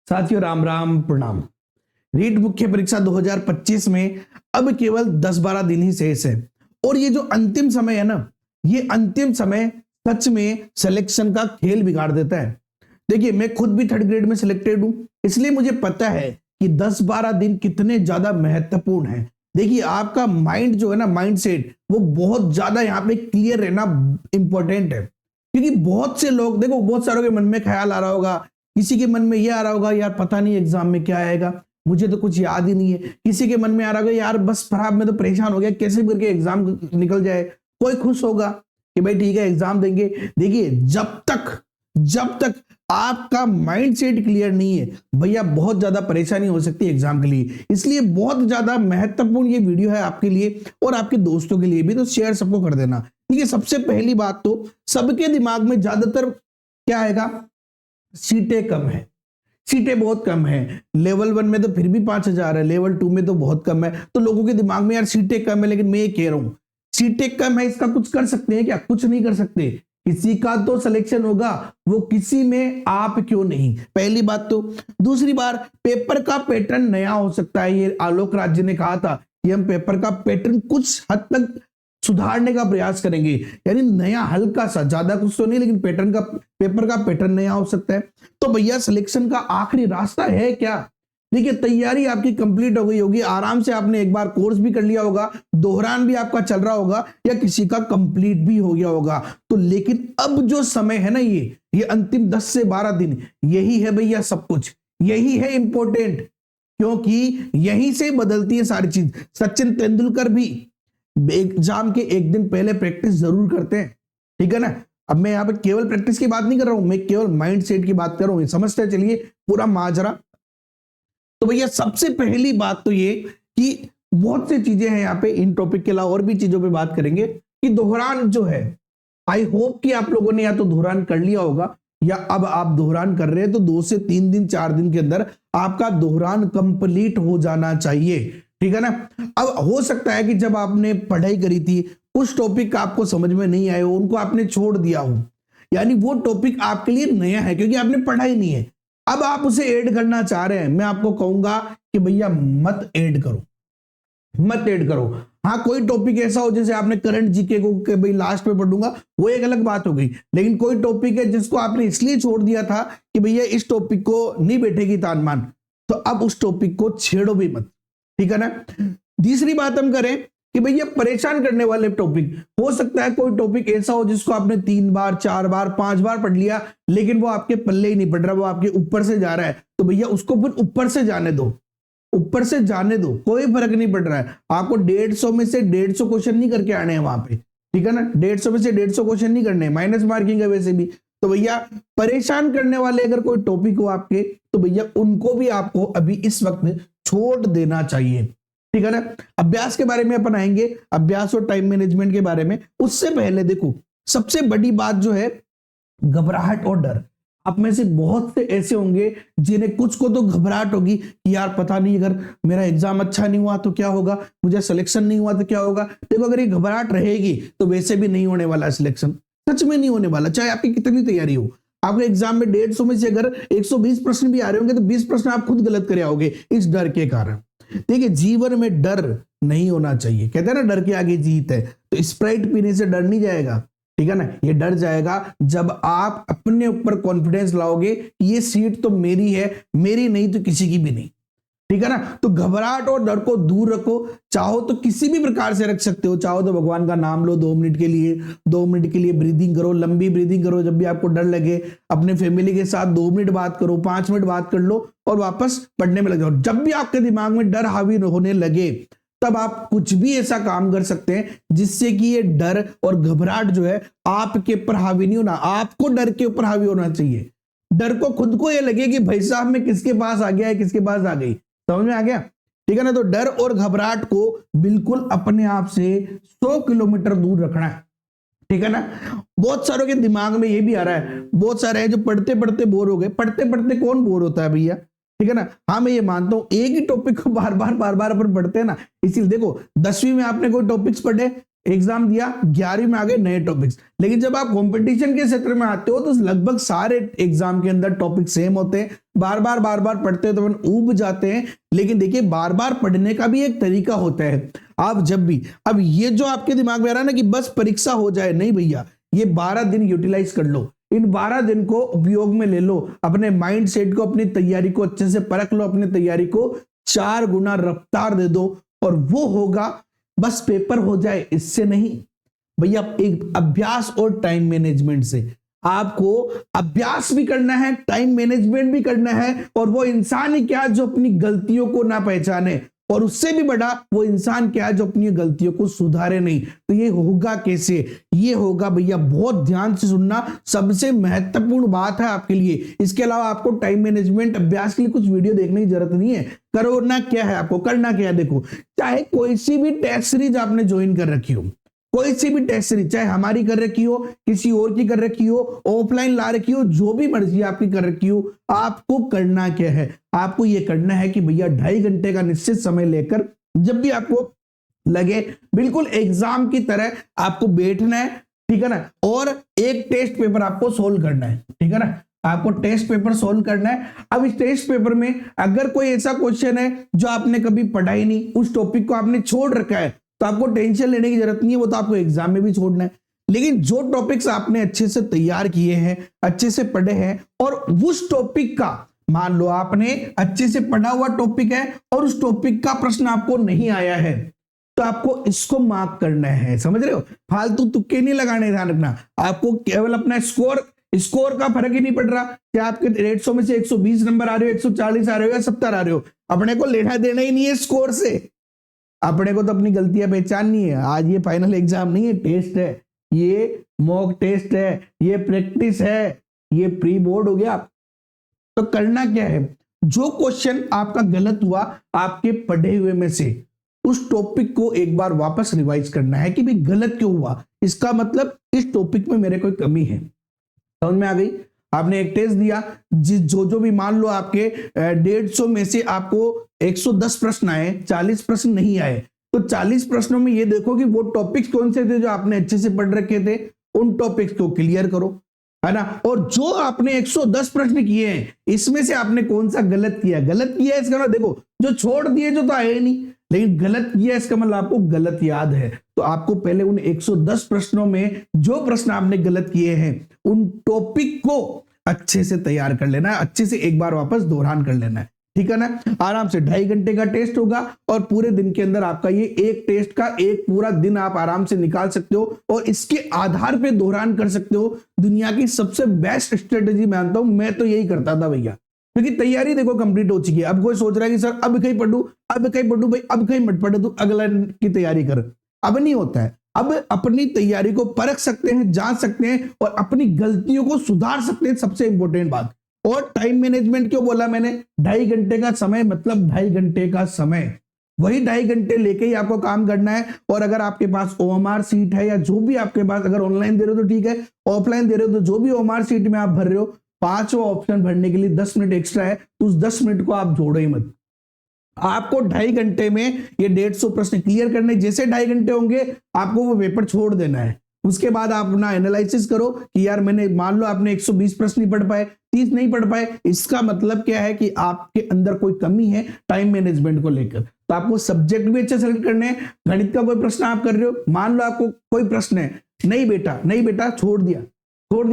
साथियों राम राम प्रणाम। रीट मुख्य परीक्षा 2025 में अब केवल 10-12 दिन ही शेष है और ये जो अंतिम समय है ना, ये अंतिम समय सच में सिलेक्शन का खेल बिगाड़ देता है। देखिए, मैं खुद भी थर्ड ग्रेड में सिलेक्टेड हूं, इसलिए मुझे पता है कि 10-12 दिन कितने ज्यादा महत्वपूर्ण है। देखिए, आपका माइंड जो है ना, माइंड सेट, वो बहुत ज्यादा यहाँ पे क्लियर रहना इंपॉर्टेंट है। क्योंकि बहुत से लोग, देखो, बहुत सारों के मन में ख्याल आ रहा होगा, किसी के मन में ये आ रहा होगा यार पता नहीं एग्जाम में क्या आएगा, मुझे तो कुछ याद ही नहीं है। किसी के मन में आ रहा होगा यार बस खराब, मैं तो परेशान हो गया, कैसे भी करके एग्जाम निकल जाए। कोई खुश होगा कि भाई ठीक है एग्जाम देंगे। देखिए, जब तक आपका माइंड सेट क्लियर नहीं है भैया, बहुत ज्यादा परेशानी हो सकती है एग्जाम के लिए। इसलिए बहुत ज्यादा महत्वपूर्ण ये वीडियो है आपके लिए और आपके दोस्तों के लिए भी, तो शेयर सबको कर देना। ठीक है, सबसे पहली बात तो सबके दिमाग में ज्यादातर क्या आएगा, सीटें कम है, सीटें बहुत कम है। लेवल 1 में तो फिर भी 5000 है, लेवल 2 में तो बहुत कम है। तो लोगों के दिमाग में यार सीटें कम है, लेकिन मैं ये कह रहा हूं सीटें कम है, इसका कुछ कर सकते हैं क्या? कुछ नहीं कर सकते। किसी का तो सिलेक्शन होगा, वो किसी में आप क्यों नहीं, पहली बात तो। दूसरी बार, पेपर का पैटर्न नया हो सकता है। ये आलोक राज जी ने कहा था कि हम पेपर का पैटर्न कुछ हद तक सुधारने का प्रयास करेंगे, यानी नया, हल्का सा, ज्यादा कुछ तो नहीं, लेकिन पेपर का पैटर्न नया हो सकता है। तो भैया सिलेक्शन का आखिरी रास्ता है क्या? देखिए, तैयारी आपकी कंप्लीट हो गई होगी, आराम से आपने एक बार कोर्स भी कर लिया होगा, दोहरान भी आपका चल रहा होगा, या किसी का कंप्लीट भी हो गया होगा। तो लेकिन अब जो समय है ना, ये अंतिम 10 से 12 दिन, यही है भैया सब कुछ, यही है इंपॉर्टेंट, क्योंकि यहीं से बदलती है सारी चीज। सचिन तेंदुलकर भी एग्जाम के एक दिन पहले प्रैक्टिस जरूर करते हैं, ठीक है ना। अब मैं यहाँ पे केवल प्रैक्टिस की बात नहीं कर रहा हूं, मैं केवल माइंड सेट की बात कर रहा हूं, समझते चलिए पूरा माजरा। तो भैया सबसे पहली बात तो ये कि बहुत सी चीजें हैं यहाँ पे, इन टॉपिक के अलावा और भी चीजों पे बात करेंगे कि दोहरान जो है, आई होप कि आप लोगों ने या तो दोहरान कर लिया होगा, या अब आप दोहरान कर रहे हैं तो 2 से 3 दिन 4 दिन के अंदर आपका दोहरान कंप्लीट हो जाना चाहिए, ठीक है ना। अब हो सकता है कि जब आपने पढ़ाई करी थी कुछ टॉपिक आपको समझ में नहीं आए हो, उनको आपने छोड़ दिया हो, यानी वो टॉपिक आपके लिए नया है क्योंकि आपने पढ़ाई नहीं है। अब आप उसे ऐड करना चाह रहे हैं, मैं आपको कहूंगा कि भैया मत ऐड करो, मत ऐड करो। हाँ, कोई टॉपिक ऐसा हो जैसे आपने करंट जीके को कि भाई लास्ट में पढ़ूंगा, वो एक अलग बात हो गई। लेकिन कोई टॉपिक है जिसको आपने इसलिए छोड़ दिया था कि भैया इस टॉपिक को नहीं बैठेगी तान मान, तो अब उस टॉपिक को छेड़ो भी मत, ठीक है ना। तीसरी बात हम करें कि भैया परेशान करने वाले टॉपिक, हो सकता है कोई टॉपिक ऐसा हो जिसको आपने 3 बार 4 बार 5 बार पढ़ लिया, लेकिन वो आपके पल्ले ही नहीं पड़ रहा, वो आपके ऊपर से जा रहा है, तो भैया उसको फिर ऊपर से जाने दो, ऊपर से जाने दो, कोई फर्क नहीं पड़ रहा है। आपको 150 में से 150 क्वेश्चन नहीं करके आने हैं वहां पे, ठीक है ना। 150 में से 150 क्वेश्चन नहीं करने, माइनस मार्किंग है वैसे भी। तो भैया परेशान करने वाले अगर कोई टॉपिक हो आपके, तो भैया उनको भी आपको अभी इस वक्त छोड़ देना चाहिए, ठीक है ना। अभ्यास के बारे में अपन आएंगे, अभ्यास और टाइम मैनेजमेंट के बारे में। उससे पहले देखो, सबसे बड़ी बात जो है घबराहट और डर। आप में से बहुत से ऐसे होंगे जिन्हें कुछ को तो घबराहट होगी कि यार पता नहीं अगर मेरा एग्जाम अच्छा नहीं हुआ तो क्या होगा, मुझे सिलेक्शन नहीं हुआ तो क्या होगा। देखो, अगर ये घबराहट रहेगी तो वैसे भी नहीं होने वाला सिलेक्शन, सच में नहीं होने वाला, चाहे आपकी कितनी तैयारी हो। आपके एग्जाम में 150 में से अगर 120 प्रश्न भी आ रहे होंगे तो 20 प्रश्न आप खुद गलत करे आओगे इस डर के कारण। देखिए, जीवन में डर नहीं होना चाहिए, कहते हैं ना डर के आगे जीत है। तो स्प्राइट पीने से डर नहीं जाएगा, ठीक है ना। ये डर जाएगा जब आप अपने ऊपर कॉन्फिडेंस लाओगे कि ये सीट तो मेरी है, मेरी नहीं तो किसी की भी नहीं, ठीक है ना। तो घबराहट और डर को दूर रखो, चाहो तो किसी भी प्रकार से रख सकते हो। चाहो तो भगवान का नाम लो 2 मिनट के लिए, 2 मिनट के लिए ब्रीदिंग करो, लंबी ब्रीदिंग करो। जब भी आपको डर लगे अपने फैमिली के साथ 2 मिनट बात करो, 5 मिनट बात कर लो और वापस पढ़ने में लग जाओ। जब भी आपके दिमाग में डर हावी होने लगे, तब आप कुछ भी ऐसा काम कर सकते हैं जिससे कि ये डर और घबराहट जो है आपके ऊपर हावी नहीं होना, आपको डर के ऊपर हावी होना चाहिए। डर को खुद को ये लगे कि भाई साहब मैं किसके पास आ गया है, किसके पास आ गई, समझ में आ गया, ठीक है ना। तो डर और घबराहट को बिल्कुल अपने आप से 100 किलोमीटर दूर रखना है, ठीक है ना। बहुत सारों के दिमाग में ये भी आ रहा है, बहुत सारे हैं जो पढ़ते पढ़ते बोर हो गए। पढ़ते पढ़ते कौन बोर होता है भैया, ठीक है ना। हाँ, मैं ये मानता हूं एक ही टॉपिक को बार बार अपन पढ़ते हैं ना, इसीलिए देखो 10वीं में आपने कोई टॉपिक्स पढ़े, एग्जाम दिया, 11वीं में आ गए नए टॉपिक्स। लेकिन जब आप कंपटीशन के क्षेत्र में आते हो तो लगभग सारे एग्जाम के अंदर टॉपिक सेम होते हैं, बार बार पढ़ते हैं तो अपन ऊब जाते हैं। लेकिन देखिए बार बार पढ़ने का भी एक तरीका होता है। आप जब भी, अब ये जो आपके दिमाग में आ रहा है ना कि बस परीक्षा हो जाए, नहीं भैया, ये 12 दिन यूटिलाइज कर लो, इन 12 दिन को उपयोग में ले लो, अपने माइंड सेट को, अपनी तैयारी को अच्छे से परख लो, अपनी तैयारी को 4 गुना रफ्तार दे दो और वो होगा, बस पेपर हो जाए इससे नहीं भैया। एक अभ्यास और टाइम मैनेजमेंट से आपको अभ्यास भी करना है, टाइम मैनेजमेंट भी करना है, और वो इंसान ही क्या जो अपनी गलतियों को ना पहचाने, और उससे भी बड़ा वो इंसान क्या है जो अपनी गलतियों को सुधारे नहीं। तो ये होगा कैसे? ये होगा भैया, बहुत ध्यान से सुनना, सबसे महत्वपूर्ण बात है आपके लिए। इसके अलावा आपको टाइम मैनेजमेंट अभ्यास के लिए कुछ वीडियो देखने की जरूरत नहीं है। करना क्या है, आपको करना क्या है, देखो, चाहे कोई सी भी टेस्ट सीरीज आपने ज्वाइन कर रखी हो, कोई सी भी टेस्ट सीरीज, चाहे हमारी कर रखी हो, किसी और की कर रखी हो, ऑफलाइन ला रखी हो, जो भी मर्जी आपकी कर रखी हो, आपको करना क्या है? आपको ये करना है कि भैया 2.5 घंटे का निश्चित समय लेकर, जब भी आपको लगे बिल्कुल एग्जाम की तरह आपको बैठना है, ठीक है ना, और एक टेस्ट पेपर आपको सोल्व करना है, ठीक है ना, आपको टेस्ट पेपर सोल्व करना है। अब इस टेस्ट पेपर में अगर कोई ऐसा क्वेश्चन है जो आपने कभी पढ़ा ही नहीं, उस टॉपिक को आपने छोड़ रखा है, तो आपको टेंशन लेने की जरूरत नहीं है, वो तो आपको एग्जाम में भी छोड़ना है। लेकिन जो टॉपिक्स आपने अच्छे से तैयार किए हैं, अच्छे से पढ़े हैं, और उस टॉपिक का, मान लो आपने अच्छे से पढ़ा हुआ टॉपिक है और उस टॉपिक का प्रश्न आपको नहीं आया है, तो आपको इसको मार्क करना है, समझ रहे हो? फालतू तुक्के नहीं लगाने, ध्यान रखना। आपको केवल अपना स्कोर का फर्क ही नहीं पड़ रहा कि आपके 150 में से 120 नंबर आ रहे हो, 140 आ रहे हो या 70 आ रहे हो, अपने को लेना देना ही नहीं है स्कोर से। अपने को तो अपनी गलतियां पहचाननी है। आज ये फाइनल एग्जाम नहीं है, टेस्ट है, ये मॉक टेस्ट है, ये प्रैक्टिस है, ये प्री बोर्ड हो गया। तो करना क्या है, जो क्वेश्चन आपका गलत हुआ आपके पढ़े हुए में से, उस टॉपिक को एक बार वापस रिवाइज करना है कि भाई गलत क्यों हुआ, इसका मतलब इस टॉपिक में मेरे कोई कमी है। समझ में आ गई? आपने एक टेस्ट दिया, जो भी मान लो आपके 150 में से आपको 110 प्रश्न आए, 40 प्रश्न नहीं आए, तो 40 प्रश्नों में ये देखो कि वो टॉपिक्स कौन से थे जो आपने अच्छे से पढ़ रखे थे, उन टॉपिक्स को क्लियर करो, है ना। और जो आपने 110 प्रश्न किए हैं, इसमें से आपने कौन सा गलत किया इसका मतलब देखो, जो छोड़ दिए जो तो आए नहीं, लेकिन गलत किया इसका मतलब आपको गलत याद है। तो आपको पहले उन 110 प्रश्नों में जो प्रश्न आपने गलत किए हैं, उन टॉपिक को अच्छे से तैयार कर लेना है, अच्छे से एक बार वापस दोहरान कर लेना है, ठीक है ना। आराम से 2.5 घंटे का टेस्ट होगा और पूरे दिन के अंदर आपका ये एक टेस्ट का एक पूरा दिन आप आराम से निकाल सकते हो और इसके आधार पे दोहरान कर सकते हो। दुनिया की सबसे बेस्ट स्ट्रेटेजी मानता हूं मैं, तो यही करता था भैया, क्योंकि तैयारी देखो कंप्लीट हो चुकी है। अब कोई सोच रहा है कि सर अब कहीं पढ़ूं भाई, अब कहीं मत पढ़े, तू अगला की तैयारी कर। अब नहीं होता है। अब अपनी तैयारी को परख सकते हैं, जांच सकते हैं और अपनी गलतियों को सुधार सकते हैं, सबसे इंपॉर्टेंट बात। और टाइम मैनेजमेंट क्यों बोला मैंने? 2.5 घंटे का समय मतलब 2.5 घंटे का समय, वही 2.5 घंटे लेके ही आपको काम करना है। और अगर आपके पास OMR सीट है या जो भी आपके पास, अगर ऑनलाइन दे रहे हो तो ठीक है, ऑफलाइन दे रहे हो तो जो भी OMR सीट में आप भर रहे हो, 5वां ऑप्शन भरने के लिए 10 मिनट एक्स्ट्रा है, तो उस 10 मिनट को आप जोड़ो ही मत। आपको 2.5 घंटे में ये 150 प्रश्न क्लियर करने, जैसे 2.5 घंटे होंगे आपको वो पेपर छोड़ देना है। उसके बाद आप अपना एनालिसिस करो कि यार मैंने, मान लो आपने 120 प्रश्न नहीं पढ़ पाए, 30 नहीं पढ़ पाए, इसका मतलब क्या है कि आपके अंदर कोई कमी है टाइम मैनेजमेंट को लेकर। तो आपको सब्जेक्ट भी अच्छे सेलेक्ट करने हैं। गणित का कोई प्रश्न आप कर रहे हो, मान लो आपको कोई प्रश्न है, नहीं बेटा छोड़ दिया,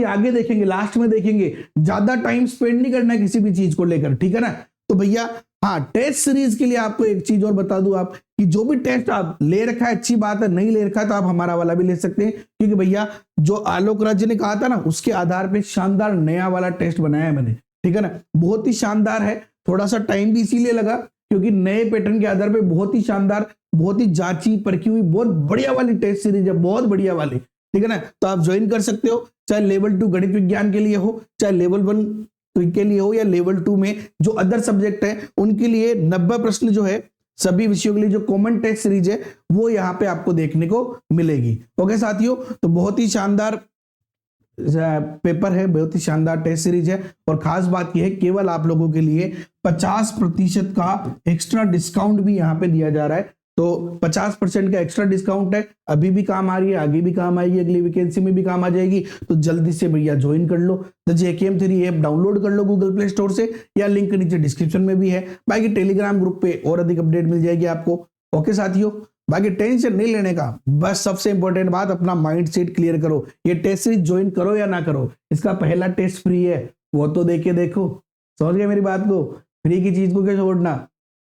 आगे देखेंगे, लास्ट में देखेंगे, ज्यादा टाइम स्पेंड नहीं करना है किसी भी चीज को लेकर, ठीक है ना। तो भैया हाँ, टेस्ट सीरीज के लिए आपको एक चीज और बता दूं आप कि जो भी टेस्ट आप ले रखा है अच्छी बात है, नहीं ले रखा है तो आप हमारा वाला भी ले सकते हैं, क्योंकि भैया जो आलोक राज जी ने कहा था ना, उसके आधार पे शानदार नया वाला टेस्ट बनाया है मैंने, ठीक है ना। बहुत ही शानदार है, थोड़ा सा टाइम भी इसीलिए लगा क्योंकि नए पैटर्न के आधार पे बहुत ही शानदार, बहुत ही जांची परखी हुई, बहुत बढ़िया वाली टेस्ट सीरीज है, बहुत बढ़िया वाली, ठीक है ना। तो आप ज्वाइन कर सकते हो, चाहे लेवल 2 गणित विज्ञान के लिए हो, चाहे लेवल 1 के लिए हो, या लेवल 2 में जो अदर सब्जेक्ट है उनके लिए 90 प्रश्न जो है सभी विषयों के लिए जो कॉमन टेस्ट सीरीज है वो यहाँ पे आपको देखने को मिलेगी। ओके साथियों, तो बहुत ही शानदार पेपर है, बहुत ही शानदार टेस्ट सीरीज है। और खास बात यह है, केवल आप लोगों के लिए 50% का एक्स्ट्रा डिस्काउंट भी यहाँ पे दिया जा रहा है। तो 50% का एक्स्ट्रा डिस्काउंट है, अभी भी काम आ रही है, आगे भी काम आएगी, अगली वैकेंसी में भी काम आ जाएगी। तो जल्दी से भैया ज्वाइन कर लो, द JKM3 ऐप डाउनलोड कर लो गूगल प्ले स्टोर से, या लिंक नीचे डिस्क्रिप्शन में भी है। बाकी टेलीग्राम ग्रुप पे और अधिक अपडेट मिल जाएगी आपको। ओके साथियों, बाकी टेंशन नहीं लेने का, बस सबसे इंपॉर्टेंट बात अपना माइंड सेट क्लियर करो। ये टेस्ट सीरीज ज्वाइन करो या ना करो, इसका पहला टेस्ट फ्री है, वो तो देके देखो। समझ गए मेरी बात को, फ्री की चीज को क्या छोड़ना।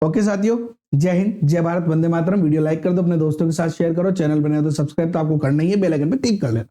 ओके साथियों, जय हिंद, जय भारत, वंदे मातरम। वीडियो लाइक कर दो, अपने दोस्तों के साथ शेयर करो, चैनल बने हो तो सब्सक्राइब तो आपको करना ही है, बेल आइकन पे क्लिक कर लेना।